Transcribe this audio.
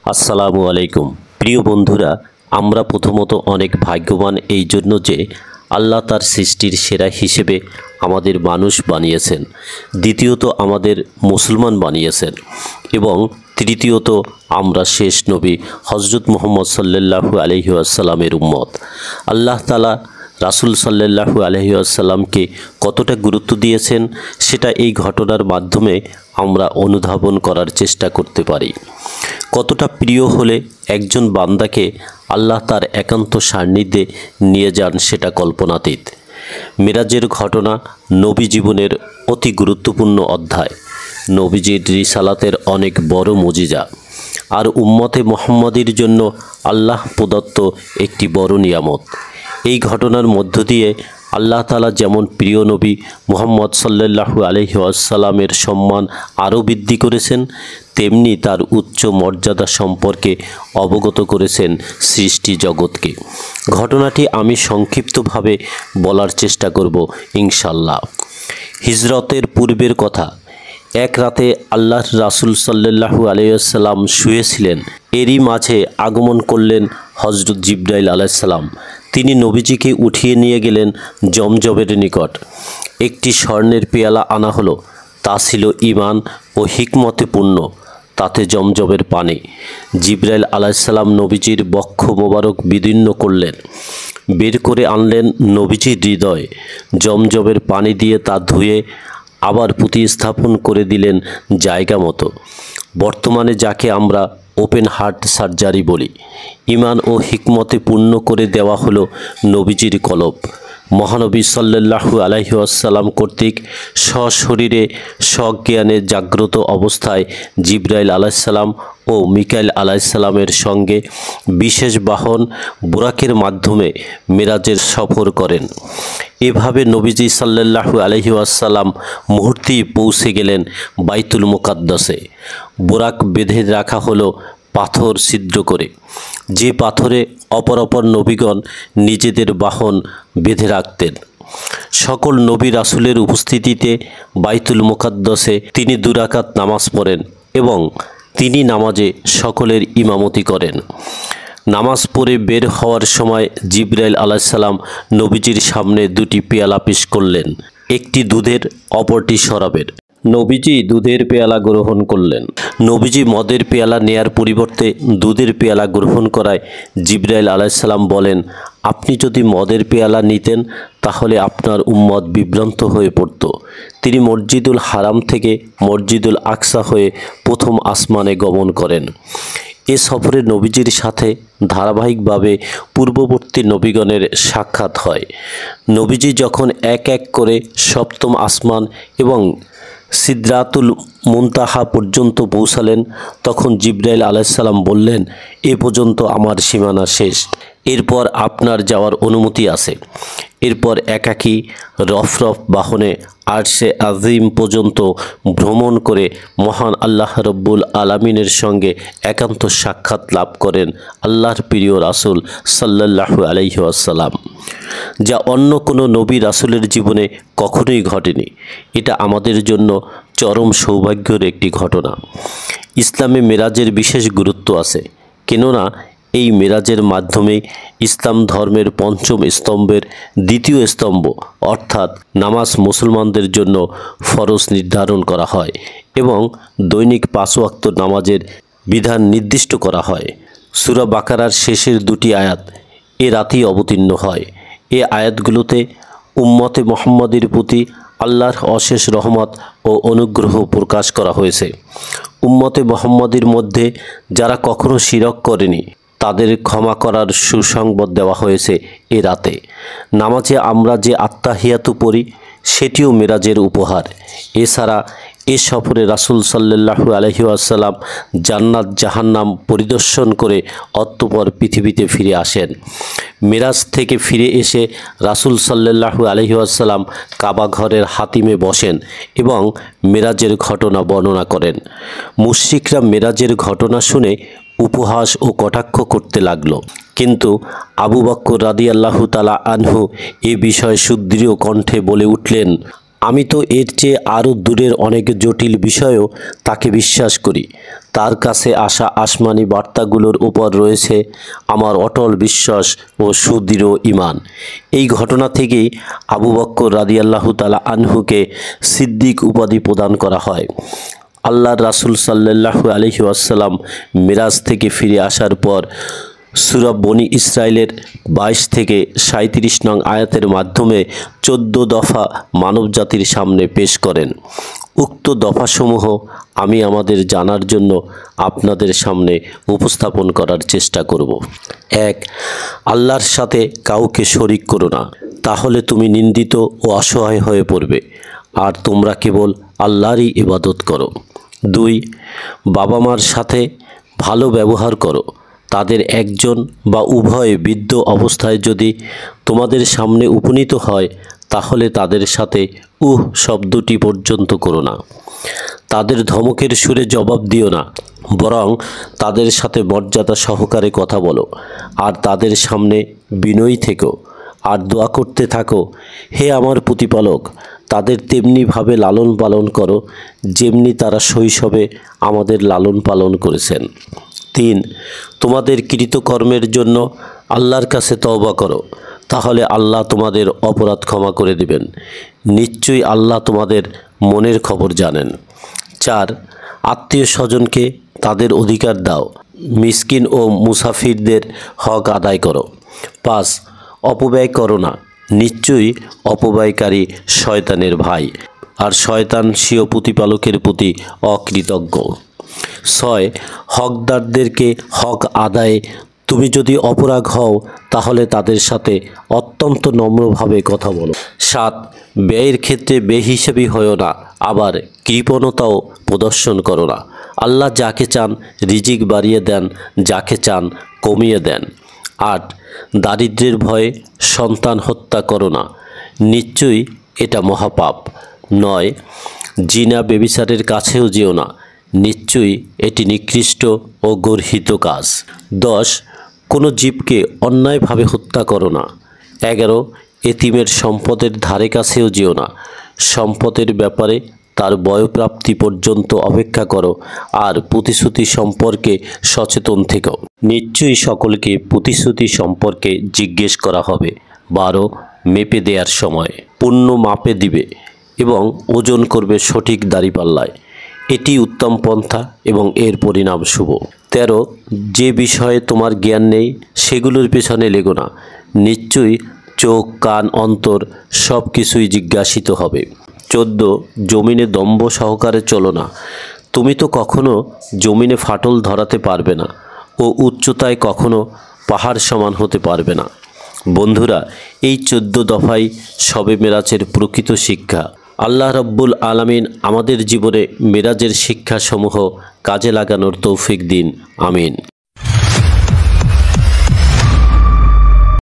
আসসালামু আলাইকুম। প্রিয় বন্ধুরা, আমরা প্রথমত অনেক ভাগ্যবান এই জন্য যে আল্লাহ তার সৃষ্টির সেরা হিসেবে আমাদের মানুষ বানিয়েছেন, দ্বিতীয়ত আমাদের মুসলমান বানিয়েছেন এবং তৃতীয়ত আমরা শেষ নবী হজরত মুহাম্মদ সাল্লাল্লাহু আলাইহি ওয়াসাল্লামের উম্মত। আল্লাহ তাআলা রাসূল সাল্লাল্লাহু আলাইহি ওয়াসাল্লামকে কতটা গুরুত্ব দিয়েছেন সেটা এই ঘটনার মাধ্যমে আমরা অনুধাবন করার চেষ্টা করতে পারি। কতটা প্রিয় হলে একজন বান্দাকে আল্লাহ তার একান্ত সান্নিধ্যে নিয়ে যান সেটা কল্পনাতীত। মিরাজের ঘটনা নবী জীবনের অতি গুরুত্বপূর্ণ অধ্যায়, নবীজির রিসালাতের অনেক বড় মুজিজা আর উম্মতে মুহাম্মাদির জন্য আল্লাহ প্রদত্ত একটি বড় নিয়ামত। এই ঘটনার মধ্য দিয়ে আল্লাহ তাআলা যেমন প্রিয় নবী মুহাম্মদ সাল্লাল্লাহু আলাইহি ওয়াসাল্লামের সম্মান আরও বৃদ্ধি করেছেন, তেমনি তার উচ্চ মর্যাদা সম্পর্কে অবগত করেছেন সৃষ্টি জগৎকে। ঘটনাটি আমি সংক্ষিপ্তভাবে বলার চেষ্টা করব ইনশাআল্লাহ। হিজরতের পূর্বের কথা। এক রাতে আল্লাহর রাসূল সাল্লাল্লাহু আলাইহি ওয়াসাল্লাম শুয়েছিলেন। এরই মাঝে আগমন করলেন হযরত জিবরাইল আলাইহিস সালাম। তিনি নবীজিকে উঠিয়ে নিয়ে গেলেন জমজমের নিকট। একটি স্বর্ণের পেয়ালা আনা হলো, তা ছিল ঈমান ও হিকমতে পূর্ণ, তাতে জমজমের পানি। জিবরাইল আলাইহিস সালাম নবীজির বক্ষ মোবারক বিদীর্ণ করলেন, বের করে আনলেন নবীজির হৃদয়। জমজমের পানি দিয়ে তা ধুয়ে আবার প্রতিস্থাপন করে দিলেন জায়গা মতো। বর্তমানে যাকে আমরা ওপেন হার্ট সার্জারি বলি। ঈমান ও হিকমতে পূর্ণ করে দেওয়া হলো নবীজির কলব। মহানবী সাল্লাল্লাহু আলাইহি ওয়াসাল্লাম কর্তৃক সশরীরে সজ্ঞানে জাগ্রত অবস্থায় জিবরাইল আলাইহিস সালাম ও মিকাইল আলাইহিস সালামের সঙ্গে বিশেষ বাহন বুরাকের মাধ্যমে মিরাজের সফর করেন। এভাবে নবীজি সাল্লাল্লাহু আলাইহি ওয়াসাল্লাম মুহূর্তেই পৌঁছে গেলেন বাইতুল মুকাদ্দাসে। বুরাক বেঁধে রাখা হলো পাথর ছিদ্র করে, যে পাথরে অপর নবীগণ নিজেদের বাহন বেঁধে রাখতেন। সকল নবী রাসূলের উপস্থিতিতে বাইতুল মুকাদ্দাসে তিনি 2 রাকাত নামাজ পড়েন এবং তিনি নামাজে সকলের ইমামতি করেন। নামাজ পড়ে বের হওয়ার সময় জিবরাইল আলাইহিস সালাম নবীজির সামনে 2টি পেয়ালা পেশ করলেন, একটি দুধের, অপরটি শরাবের। নবীজি দুধের পেয়ালা গ্রহণ করলেন। নবীজি মদের পেয়ালা নেয়ার পরিবর্তে দুধের পেয়ালা গ্রহণ করায় জিবরাইল আলাইহিস সালাম বলেন, আপনি যদি মদের পেয়ালা নিতেন তাহলে আপনার উম্মত বিভ্রান্ত হয়ে পড়ত। তিনি মসজিদুল হারাম থেকে মসজিদুল আকসা হয়ে প্রথম আসমানে গমন করেন। এ সফরে নবীজির সাথে ধারাবাহিকভাবে পূর্ববর্তী নবীগণের সাক্ষাৎ হয়। নবীজি যখন এক এক করে সপ্তম আসমান এবং সিদরাতুল মুনতাহা পর্যন্ত পৌঁছালেন, তখন জিবরাইল আলাইহিস সালাম বললেন, এ পর্যন্ত আমার সীমানা শেষ, এরপর আপনার যাওয়ার অনুমতি আছে। এরপর একাকী রফরফ বাহনে আরশে আজিম পর্যন্ত ভ্রমণ করে মহান আল্লাহ রব্বুল আলামিনের সঙ্গে একান্ত সাক্ষাৎ লাভ করেন আল্লাহর প্রিয় রাসূল সাল্লাল্লাহু আলাইহি ওয়াসাল্লাম, যা অন্য কোনো নবী রাসূলের জীবনে কখনোই ঘটেনি। এটা আমাদের জন্য চরম সৌভাগ্যের একটি ঘটনা। ইসলামে মেরাজের বিশেষ গুরুত্ব আছে, কেননা এই মেরাজের মাধ্যমে ইসলাম ধর্মের পঞ্চম স্তম্ভের দ্বিতীয় স্তম্ভ অর্থাৎ নামাজ মুসলমানদের জন্য ফরজ নির্ধারণ করা হয় এবং দৈনিক 5 ওয়াক্ত নামাজের বিধান নির্দিষ্ট করা হয়। সূরা বাকারার শেষের 2টি আয়াত এ রাতেই অবতীর্ণ হয়। এ আয়াতগুলোতে উম্মতে মুহাম্মাদের প্রতি আল্লাহর অশেষ রহমত ও অনুগ্রহ প্রকাশ করা হয়েছে। উম্মতে মুহাম্মাদের মধ্যে যারা কখনো শিরক করেনি তাদের ক্ষমা করার সুসংবাদ দেওয়া হয়েছে এ রাতে। নামাজে আমরা যে আত্তাহিয়াতু পড়ি সেটিও মিরাজের উপহার। এছাড়া এ সফরে রাসূল সাল্লাল্লাহু আলাইহি ওয়াসাল্লাম জান্নাত জাহান্নাম পরিদর্শন করে অতঃপর পৃথিবীতে ফিরে আসেন। মিরাজ থেকে ফিরে এসে রাসূল সাল্লাল্লাহু আলাইহি ওয়াসাল্লাম কাবা ঘরের হাতিমে বসেন এবং মিরাজের ঘটনা বর্ণনা করেন। মুশরিকরা মিরাজের ঘটনা শুনে উপহাস ও কটাক্ষ করতে লাগলো, কিন্তু আবু বকর রাদিয়াল্লাহু তাআলা আনহু এ বিষয়ে সুদৃঢ় কণ্ঠে বলে উঠলেন, আমি তো এর চেয়ে আরও দূরের অনেক জটিল বিষয়েও তাকে বিশ্বাস করি। তার কাছে আসা আসমানি বার্তাগুলোর উপর রয়েছে আমার অটল বিশ্বাস ও সুদৃঢ় ঈমান। এই ঘটনা থেকেই আবু বকর রাদিয়াল্লাহু তাআলা আনহুকে সিদ্দিক উপাধি প্রদান করা হয়। আল্লাহর রাসূল সাল্লাল্লাহু আলাইহি ওয়াসাল্লাম মিরাজ থেকে ফিরে আসার পর সূরা বনী ইসরাইলের 22 থেকে 37 নং আয়াতের মাধ্যমে 14 দফা মানবজাতির সামনে পেশ করেন। উক্ত দফাসমূহ আমি আমাদের জানার জন্য আপনাদের সামনে উপস্থাপন করার চেষ্টা করব। 1. আল্লাহর সাথে কাউকে শরিক করো না, তাহলে তুমি নিন্দিত ও অসহায় হয়ে পড়বে, আর তোমরা কেবল আল্লাহরই ইবাদত করো। 2. বাবা মার সাথে ভালো ব্যবহার করো। তাদের একজন বা উভয় বৃদ্ধ অবস্থায় যদি তোমাদের সামনে উপনীত হয়, তাহলে তাদের সাথে শব্দটি পর্যন্ত করো না। তাদের ধমকের সুরে জবাব দিও না, বরং তাদের সাথে মর্যাদা সহকারে কথা বলো, আর তাদের সামনে বিনয়ী থেকো, আর দোয়া করতে থাকো, হে আমার প্রতিপালক, তাদের তেমনিভাবে লালন পালন করো যেমনি তারা শৈশবে আমাদের লালন পালন করেছেন। 3. তোমাদের কৃতকর্মের জন্য আল্লাহর কাছে তওবা করো, তাহলে আল্লাহ তোমাদের অপরাধ ক্ষমা করে দিবেন। নিশ্চয়ই আল্লাহ তোমাদের মনের খবর জানেন। 4. আত্মীয় স্বজনকে তাদের অধিকার দাও, মিসকিন ও মুসাফিরদের হক আদায় করো। 5. অপব্যয় করো না, নিশ্চয়ই অপব্যয়কারী শয়তানের ভাই, আর শয়তান স্বীয় প্রতিপালকের প্রতি অকৃতজ্ঞ। 6. হকদারদেরকে হক আদায়ে তুমি যদি অপরাগ হও, তাহলে তাদের সাথে অত্যন্ত নম্রভাবে কথা বলো। 7. ব্যয়ের ক্ষেত্রে বেহিসাবি হয়ো না, আবার কৃপণতাও প্রদর্শন করো না। আল্লাহ যাকে চান রিজিক বাড়িয়ে দেন, যাকে চান কমিয়ে দেন। 8. দারিদ্র্যের ভয়ে সন্তান হত্যা করো না, নিশ্চয়ই এটা মহাপাপ। 9. জিনা ব্যভিচারের কাছেও যেও না, নিশ্চয়ই এটি নিকৃষ্ট ও গর্হিত কাজ। 10. কোনো জীবকে অন্যায়ভাবে হত্যা করো না। 11. এতিমের সম্পদের ধারে কাছেও যেও না। সম্পদের ব্যাপারে তার বয়ঃপ্রাপ্তি পর্যন্ত অপেক্ষা করো, আর প্রতিশ্রুতি সম্পর্কে সচেতন থেকো। নিশ্চয়ই সকলকে প্রতিশ্রুতি সম্পর্কে জিজ্ঞেস করা হবে। 12. মেপে দেওয়ার সময় পূর্ণ মাপে দিবে এবং ওজন করবে সঠিক দাঁড়িপাল্লায়, এটি উত্তম পন্থা এবং এর পরিণাম শুভ। 13. যে বিষয়ে তোমার জ্ঞান নেই সেগুলোর পেছনে লেগো না, নিশ্চয়ই চোখ কান অন্তর সব কিছুই জিজ্ঞাসিত হবে। 14. জমিনে দম্ভ সহকারে চলো না, তুমি তো কখনো জমিনে ফাটল ধরাতে পারবে না ও উচ্চতায় কখনো পাহাড় সমান হতে পারবে না। বন্ধুরা, এই 14 দফাই শবে মেরাজের প্রকৃত শিক্ষা। আল্লাহ রাব্বুল আলামিন আমাদের জীবনে মেরাজের শিক্ষাসমূহ কাজে লাগানোর তৌফিক দিন। আমিন।